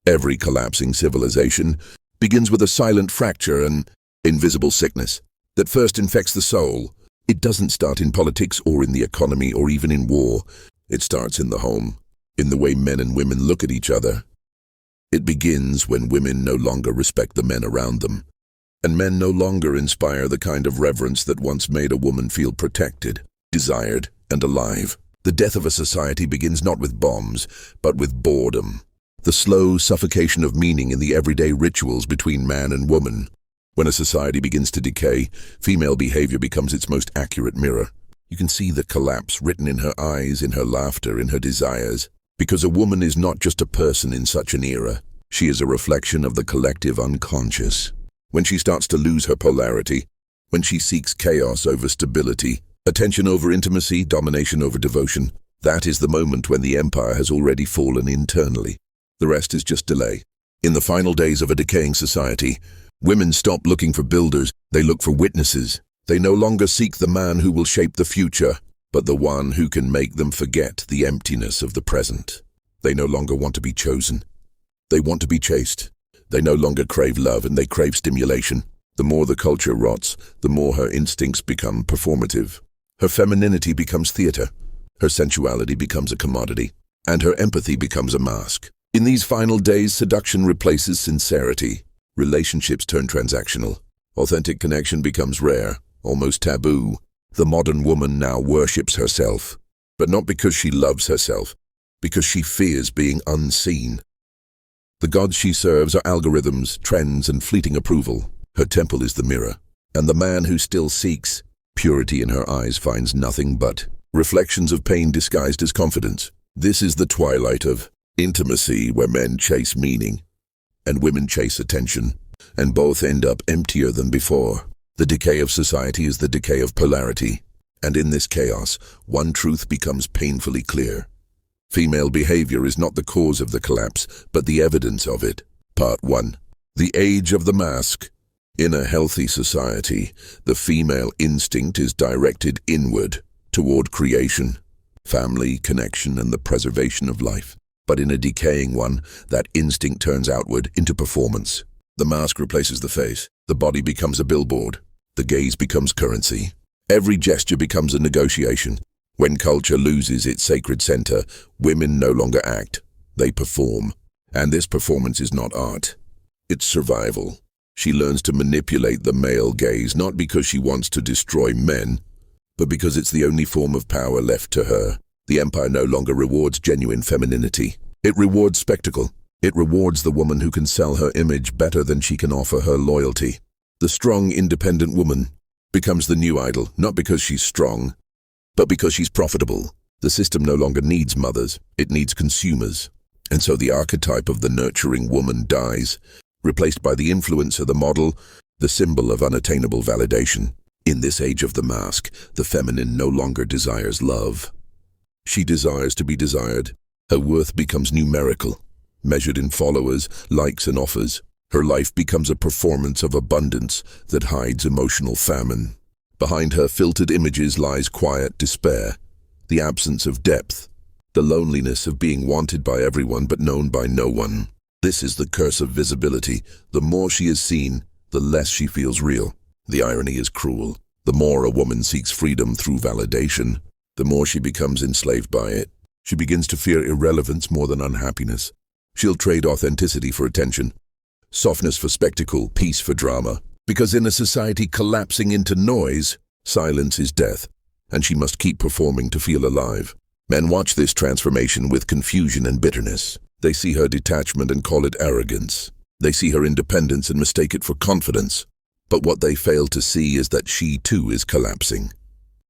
Every collapsing civilization begins with a silent fracture, an invisible sickness that first infects the soul. It doesn't start in politics or in the economy or even in war. It starts in the home, in the way men and women look at each other. It begins when women no longer respect the men around them, and men no longer inspire the kind of reverence that once made a woman feel protected, desired, and alive. The death of a society begins not with bombs, but with boredom. The slow suffocation of meaning in the everyday rituals between man and woman. When a society begins to decay, female behavior becomes its most accurate mirror. You can see the collapse written in her eyes, in her laughter, in her desires. Because a woman is not just a person in such an era. She is a reflection of the collective unconscious. When she starts to lose her polarity, when she seeks chaos over stability, attention over intimacy, domination over devotion, that is the moment when the empire has already fallen internally. The rest is just delay. In the final days of a decaying society, women stop looking for builders, they look for witnesses. They no longer seek the man who will shape the future, but the one who can make them forget the emptiness of the present. They no longer want to be chosen. They want to be chased. They no longer crave love, and they crave stimulation. The more the culture rots, the more her instincts become performative. Her femininity becomes theater. Her sensuality becomes a commodity, and her empathy becomes a mask. In these final days, seduction replaces sincerity. Relationships turn transactional. Authentic connection becomes rare, almost taboo. The modern woman now worships herself, but not because she loves herself, because she fears being unseen. The gods she serves are algorithms, trends, and fleeting approval. Her temple is the mirror, and the man who still seeks purity in her eyes finds nothing but reflections of pain disguised as confidence. This is the twilight of intimacy, where men chase meaning and women chase attention, and both end up emptier than before. The decay of society is the decay of polarity, and in this chaos, one truth becomes painfully clear. Female behavior is not the cause of the collapse, but the evidence of it. Part 1. The Age of the Mask. In a healthy society, the female instinct is directed inward, toward creation, family, connection, and the preservation of life. But in a decaying one, that instinct turns outward into performance. The mask replaces the face. The body becomes a billboard. The gaze becomes currency. Every gesture becomes a negotiation. When culture loses its sacred center, women no longer act. They perform. And this performance is not art. It's survival. She learns to manipulate the male gaze, not because she wants to destroy men, but because it's the only form of power left to her. The empire no longer rewards genuine femininity. It rewards spectacle. It rewards the woman who can sell her image better than she can offer her loyalty. The strong, independent woman becomes the new idol, not because she's strong, but because she's profitable. The system no longer needs mothers, it needs consumers. And so the archetype of the nurturing woman dies, replaced by the influencer, the model, the symbol of unattainable validation. In this age of the mask, the feminine no longer desires love. She desires to be desired. Her worth becomes numerical, measured in followers, likes, and offers. Her life becomes a performance of abundance that hides emotional famine. Behind her filtered images lies quiet despair, the absence of depth, the loneliness of being wanted by everyone but known by no one. This is the curse of visibility. The more she is seen, the less she feels real. The irony is cruel. The more a woman seeks freedom through validation, the more she becomes enslaved by it. She begins to fear irrelevance more than unhappiness. She'll trade authenticity for attention, softness for spectacle, peace for drama. Because in a society collapsing into noise, silence is death, and she must keep performing to feel alive. Men watch this transformation with confusion and bitterness. They see her detachment and call it arrogance. They see her independence and mistake it for confidence. But what they fail to see is that she too is collapsing.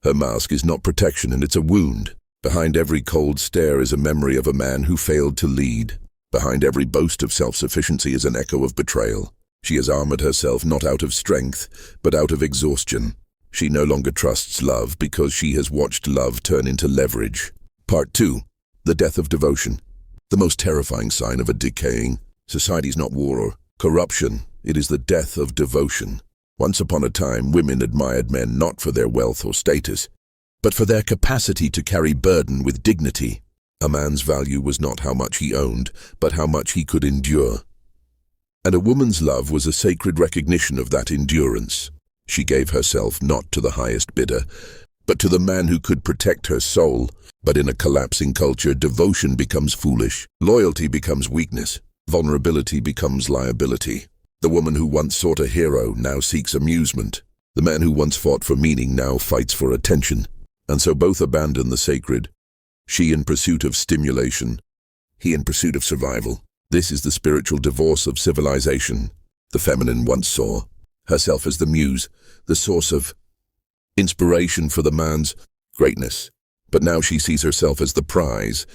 Her mask is not protection, and it's a wound. Behind every cold stare is a memory of a man who failed to lead. Behind every boast of self-sufficiency is an echo of betrayal. She has armored herself not out of strength, but out of exhaustion. She no longer trusts love because she has watched love turn into leverage. Part 2. The Death of Devotion. The most terrifying sign of a decaying society is not war or corruption. It is the death of devotion. Once upon a time, women admired men not for their wealth or status, but for their capacity to carry burden with dignity. A man's value was not how much he owned, but how much he could endure. And a woman's love was a sacred recognition of that endurance. She gave herself not to the highest bidder, but to the man who could protect her soul. But in a collapsing culture, devotion becomes foolish, loyalty becomes weakness, vulnerability becomes liability. The woman who once sought a hero now seeks amusement. The man who once fought for meaning now fights for attention. And so both abandon the sacred. She in pursuit of stimulation, he in pursuit of survival. This is the spiritual divorce of civilization. The feminine once saw herself as the muse, the source of inspiration for the man's greatness. But now she sees herself as the prize,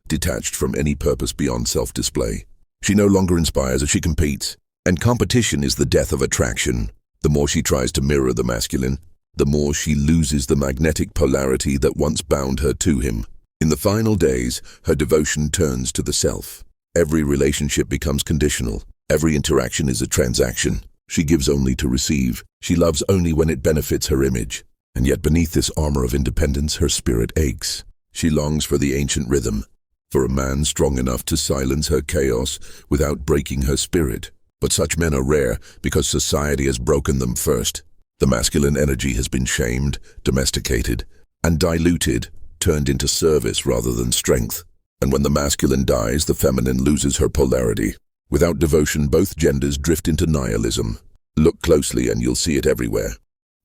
detached from any purpose beyond self-display. She no longer inspires as she competes, and competition is the death of attraction. The more she tries to mirror the masculine, the more she loses the magnetic polarity that once bound her to him. In the final days, her devotion turns to the self. Every relationship becomes conditional. Every interaction is a transaction. She gives only to receive. She loves only when it benefits her image. And yet beneath this armor of independence, her spirit aches. She longs for the ancient rhythm, for a man strong enough to silence her chaos without breaking her spirit. But such men are rare because society has broken them first. The masculine energy has been shamed, domesticated, and diluted, turned into service rather than strength. And when the masculine dies, the feminine loses her polarity. Without devotion, both genders drift into nihilism. Look closely and you'll see it everywhere.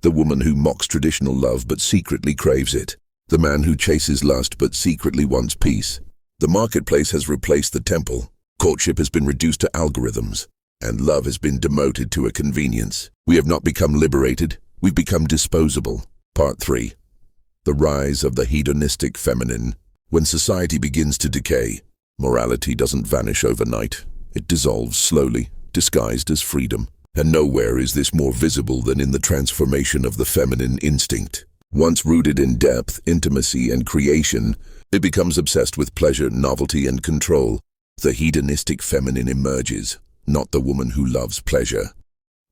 The woman who mocks traditional love but secretly craves it. The man who chases lust but secretly wants peace. The marketplace has replaced the temple. Courtship has been reduced to algorithms, and love has been demoted to a convenience. We have not become liberated, we've become disposable. Part 3. The rise of the hedonistic feminine. When society begins to decay, morality doesn't vanish overnight. It dissolves slowly, disguised as freedom. And nowhere is this more visible than in the transformation of the feminine instinct. Once rooted in depth, intimacy, and creation, it becomes obsessed with pleasure, novelty, and control. The hedonistic feminine emerges, not the woman who loves pleasure,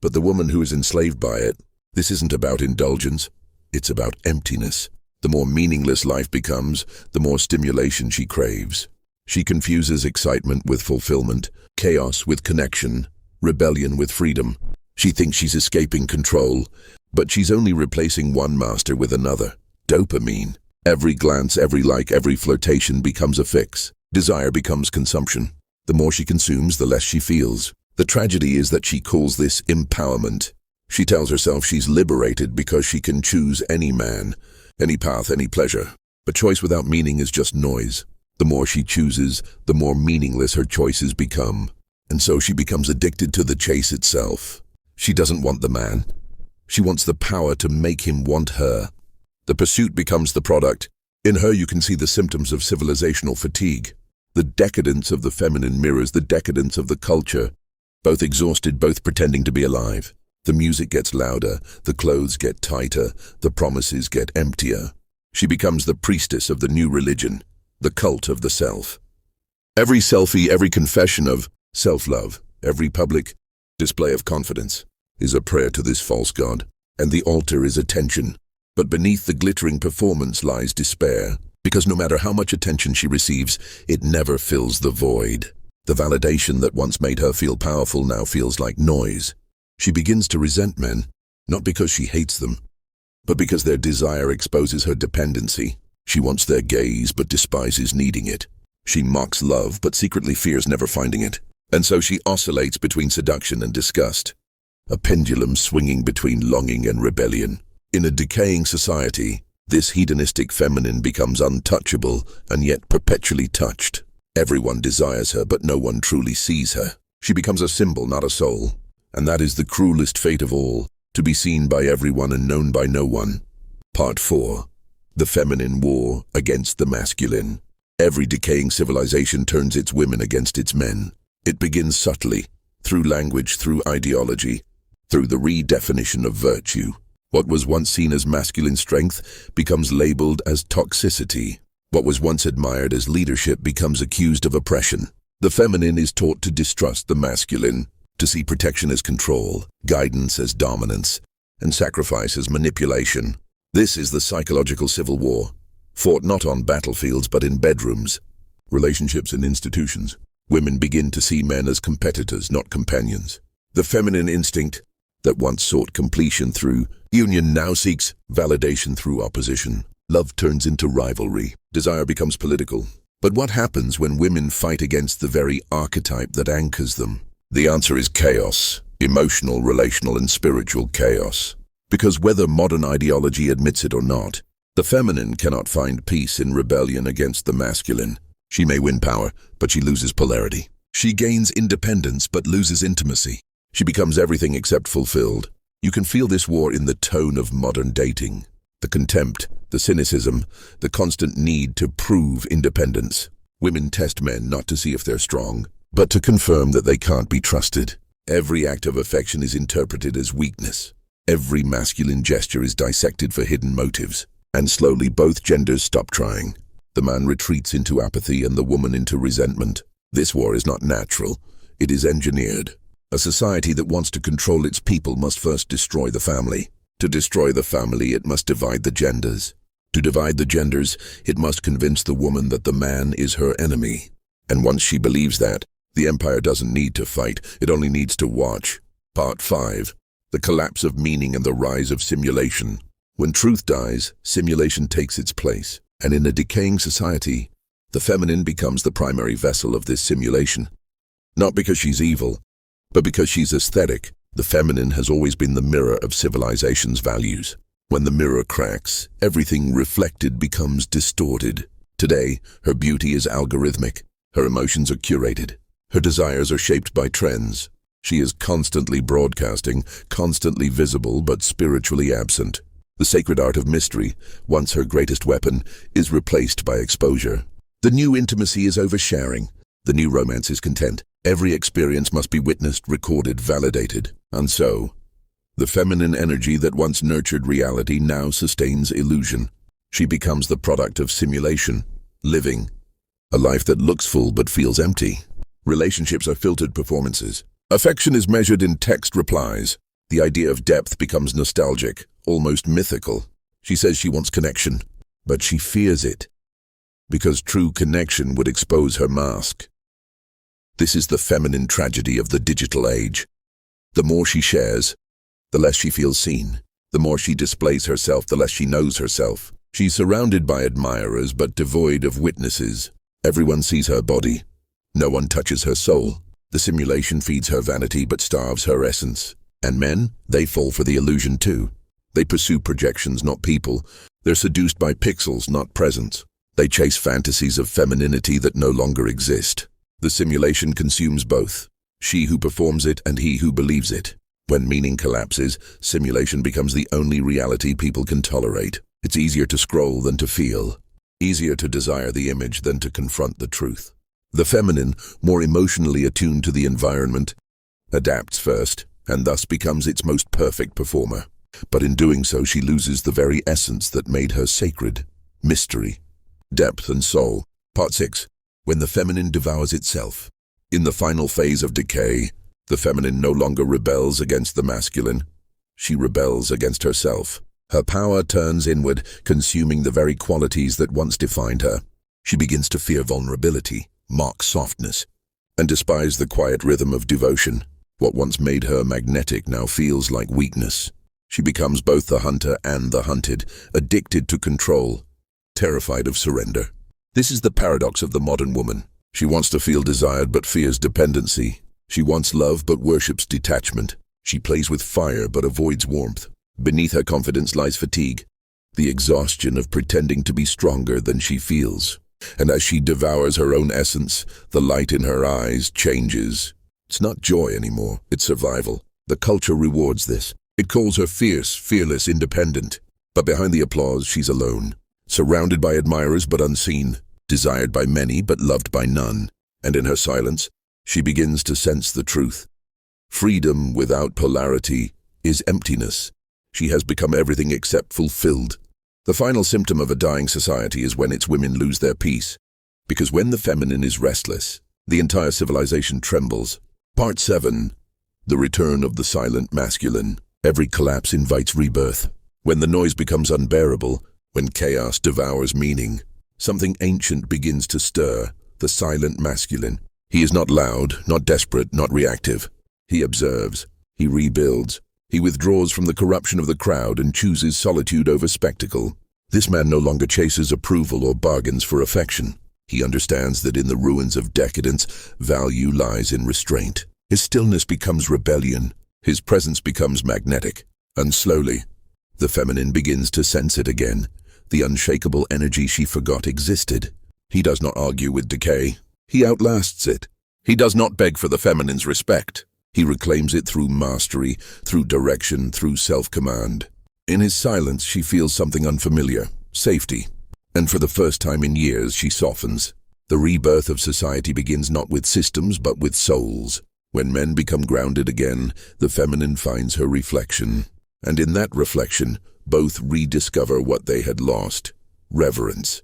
but the woman who is enslaved by it. This isn't about indulgence, it's about emptiness. The more meaningless life becomes, the more stimulation she craves. She confuses excitement with fulfillment, chaos with connection, rebellion with freedom. She thinks she's escaping control, but she's only replacing one master with another. Dopamine. Every glance, every like, every flirtation becomes a fix. Desire becomes consumption. The more she consumes, the less she feels. The tragedy is that she calls this empowerment. She tells herself she's liberated because she can choose any man, any path, any pleasure. But choice without meaning is just noise. The more she chooses, the more meaningless her choices become. And so she becomes addicted to the chase itself. She doesn't want the man. She wants the power to make him want her. The pursuit becomes the product. In her you can see the symptoms of civilizational fatigue. The decadence of the feminine mirrors the decadence of the culture. Both exhausted, both pretending to be alive. The music gets louder, the clothes get tighter, the promises get emptier. She becomes the priestess of the new religion, the cult of the self. Every selfie, every confession of self-love, every public display of confidence is a prayer to this false god, and the altar is attention. But beneath the glittering performance lies despair, because no matter how much attention she receives, it never fills the void. The validation that once made her feel powerful now feels like noise. She begins to resent men, not because she hates them, but because their desire exposes her dependency. She wants their gaze but despises needing it. She mocks love but secretly fears never finding it. And so she oscillates between seduction and disgust, a pendulum swinging between longing and rebellion. In a decaying society, this hedonistic feminine becomes untouchable and yet perpetually touched. Everyone desires her, but no one truly sees her. She becomes a symbol, not a soul. And that is the cruelest fate of all, to be seen by everyone and known by no one. Part 4. The feminine war against the masculine. Every decaying civilization turns its women against its men. It begins subtly, through language, through ideology, through the redefinition of virtue. What was once seen as masculine strength becomes labeled as toxicity. What was once admired as leadership becomes accused of oppression. The feminine is taught to distrust the masculine, to see protection as control, guidance as dominance, and sacrifice as manipulation. This is the psychological civil war, fought not on battlefields but in bedrooms. Relationships and institutions. Women begin to see men as competitors, not companions. The feminine instinct that once sought completion through union now seeks validation through opposition. Love turns into rivalry. Desire becomes political. But what happens when women fight against the very archetype that anchors them? The answer is chaos. Emotional, relational, and spiritual chaos. Because whether modern ideology admits it or not, the feminine cannot find peace in rebellion against the masculine. She may win power, but she loses polarity. She gains independence, but loses intimacy. She becomes everything except fulfilled. You can feel this war in the tone of modern dating. The contempt, the cynicism, the constant need to prove independence. Women test men not to see if they're strong, but to confirm that they can't be trusted. Every act of affection is interpreted as weakness. Every masculine gesture is dissected for hidden motives. And slowly both genders stop trying. The man retreats into apathy and the woman into resentment. This war is not natural. It is engineered. A society that wants to control its people must first destroy the family. To destroy the family, it must divide the genders. To divide the genders, it must convince the woman that the man is her enemy. And once she believes that, the empire doesn't need to fight, it only needs to watch. Part 5. The collapse of meaning and the rise of simulation. When truth dies, simulation takes its place. And in a decaying society, the feminine becomes the primary vessel of this simulation. Not because she's evil, but because she's aesthetic. The feminine has always been the mirror of civilization's values. When the mirror cracks, everything reflected becomes distorted. Today, her beauty is algorithmic. Her emotions are curated. Her desires are shaped by trends. She is constantly broadcasting, constantly visible but spiritually absent. The sacred art of mystery, once her greatest weapon, is replaced by exposure. The new intimacy is oversharing. The new romance is content. Every experience must be witnessed, recorded, validated. And so, the feminine energy that once nurtured reality now sustains illusion. She becomes the product of simulation, living a life that looks full but feels empty. Relationships are filtered performances. Affection is measured in text replies. The idea of depth becomes nostalgic, almost mythical. She says she wants connection, but she fears it, because true connection would expose her mask. This is the feminine tragedy of the digital age. The more she shares, the less she feels seen. The more she displays herself, the less she knows herself. She's surrounded by admirers, but devoid of witnesses. Everyone sees her body. No one touches her soul. The simulation feeds her vanity, but starves her essence. And men, they fall for the illusion too. They pursue projections, not people. They're seduced by pixels, not presence. They chase fantasies of femininity that no longer exist. The simulation consumes both, she who performs it and he who believes it. When meaning collapses, simulation becomes the only reality people can tolerate. It's easier to scroll than to feel, easier to desire the image than to confront the truth. The feminine, more emotionally attuned to the environment, adapts first, and thus becomes its most perfect performer. But in doing so, she loses the very essence that made her sacred: mystery, depth, and soul. Part 6. When the feminine devours itself. In the final phase of decay, the feminine no longer rebels against the masculine. She rebels against herself. Her power turns inward, consuming the very qualities that once defined her. She begins to fear vulnerability, mock softness, and despise the quiet rhythm of devotion. What once made her magnetic now feels like weakness. She becomes both the hunter and the hunted, addicted to control, terrified of surrender. This is the paradox of the modern woman. She wants to feel desired but fears dependency. She wants love but worships detachment. She plays with fire but avoids warmth. Beneath her confidence lies fatigue, the exhaustion of pretending to be stronger than she feels. And as she devours her own essence, the light in her eyes changes. It's not joy anymore, it's survival. The culture rewards this. It calls her fierce, fearless, independent. But behind the applause, she's alone. Surrounded by admirers but unseen, desired by many but loved by none. And in her silence, she begins to sense the truth. Freedom without polarity is emptiness. She has become everything except fulfilled. The final symptom of a dying society is when its women lose their peace. Because when the feminine is restless, the entire civilization trembles. Part 7. The return of the silent masculine. Every collapse invites rebirth. When the noise becomes unbearable, when chaos devours meaning, something ancient begins to stir. the silent masculine. He is not loud, not desperate, not reactive. He observes. He rebuilds. He withdraws from the corruption of the crowd and chooses solitude over spectacle. This man no longer chases approval or bargains for affection. He understands that in the ruins of decadence, value lies in restraint. His stillness becomes rebellion. His presence becomes magnetic. And slowly, the feminine begins to sense it again, the unshakable energy she forgot existed. He does not argue with decay. He outlasts it. He does not beg for the feminine's respect. He reclaims it through mastery, through direction, through self-command. In his silence, she feels something unfamiliar, safety. And for the first time in years, she softens. The rebirth of society begins not with systems, but with souls. When men become grounded again, the feminine finds her reflection. And in that reflection, both rediscover what they had lost: reverence.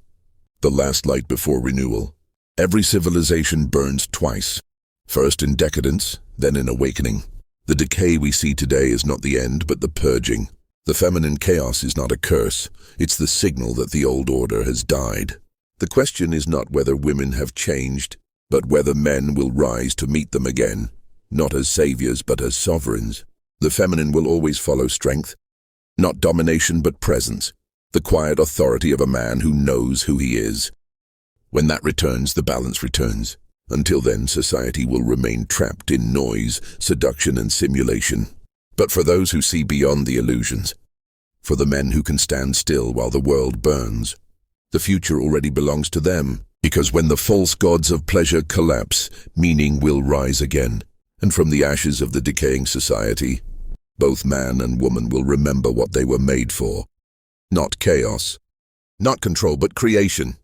The last light before renewal. Every civilization burns twice. First in decadence, then in awakening. The decay we see today is not the end, but the purging. The feminine chaos is not a curse. It's the signal that the old order has died. The question is not whether women have changed, but whether men will rise to meet them again, not as saviors, but as sovereigns. The feminine will always follow strength, not domination, but presence, the quiet authority of a man who knows who he is. When that returns, the balance returns. Until then, society will remain trapped in noise, seduction, and simulation. But for those who see beyond the illusions, for the men who can stand still while the world burns, the future already belongs to them, because when the false gods of pleasure collapse, meaning will rise again, and from the ashes of the decaying society, both man and woman will remember what they were made for. Not chaos, not control, but creation.